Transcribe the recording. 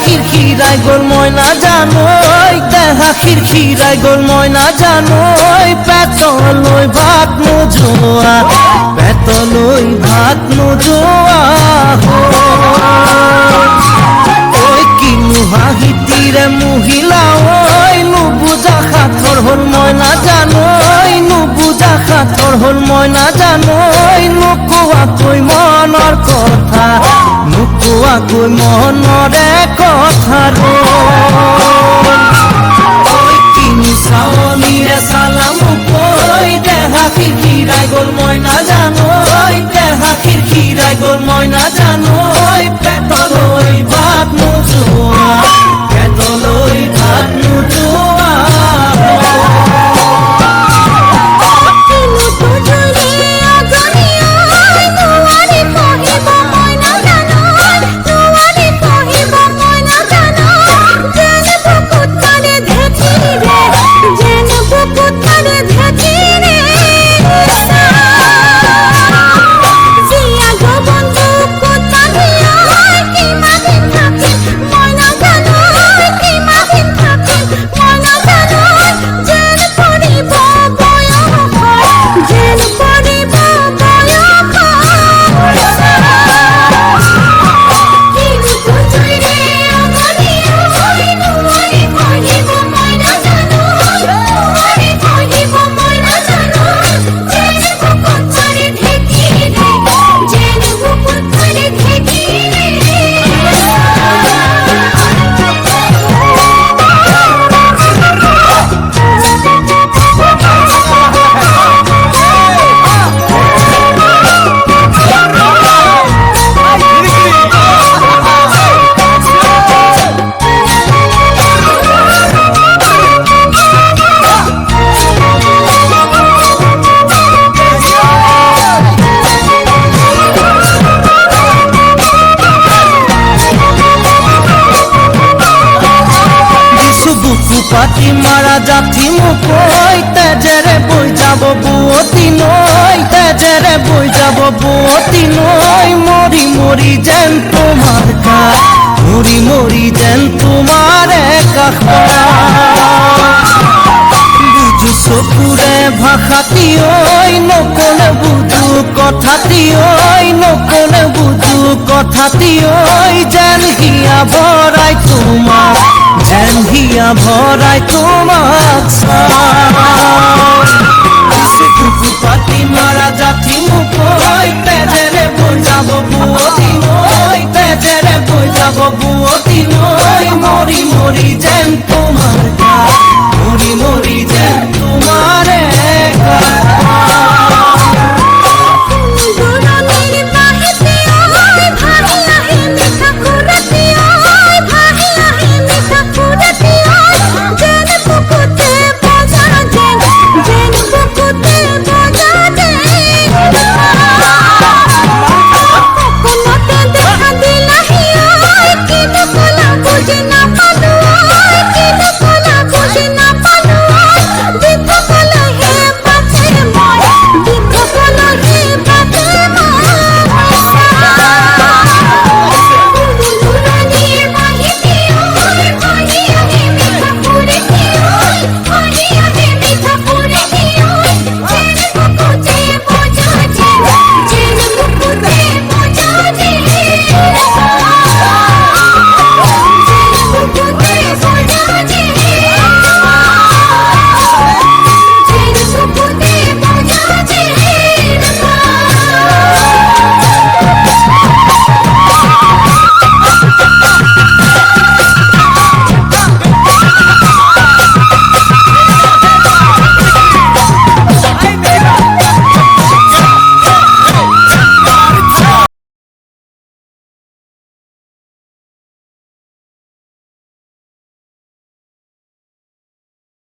খিরখিরাই গোল ময়না জানোই দেহা খিরখিরাই গোল ময়না জানোই পেতলই ভাত নোজোয়া পেতলই ভাত নোজোয়া ওই কিনু হাহিতিরে মহিলা ওই নুবুজা খাথর হল ময়না জানোই নুবুজা খাথর হল ময়না জানোই নুকুয়া কই মনৰ কথা নুকুয়া কই মনরে কথা ওই কিনু সাওনিরে সালাম কই দেহা খিরখিরাই গোল ময়না জানোই দেহা খিরখিরাই গোল ময়না জানোই পেতলই ভাত নোজোয়া পেতলই ভাত নোজোয়া পাতি মারা যাথি মুকই তেজেরে বই যাব বুয়তি নই তেজেরে বই যাব বুয়তি নই মরি মরি যেন তোমার কাজ মরি মরি যেন তোমার কাষ বুঝু চকুরে ভাষাতি ওই নকলে বুঝু কথাতি ওই নকলে বুঝু কথাতি ওই যেন হিয়া ভরাই তোমার যেন হিয়া ভরাই তোমাক পাতি মারা যাথি মুকই তেজেরে বই যাব বুয়তি নই তেজেরে বই যাব বুয়তি নই মরি মরি যেন তোমার কাজ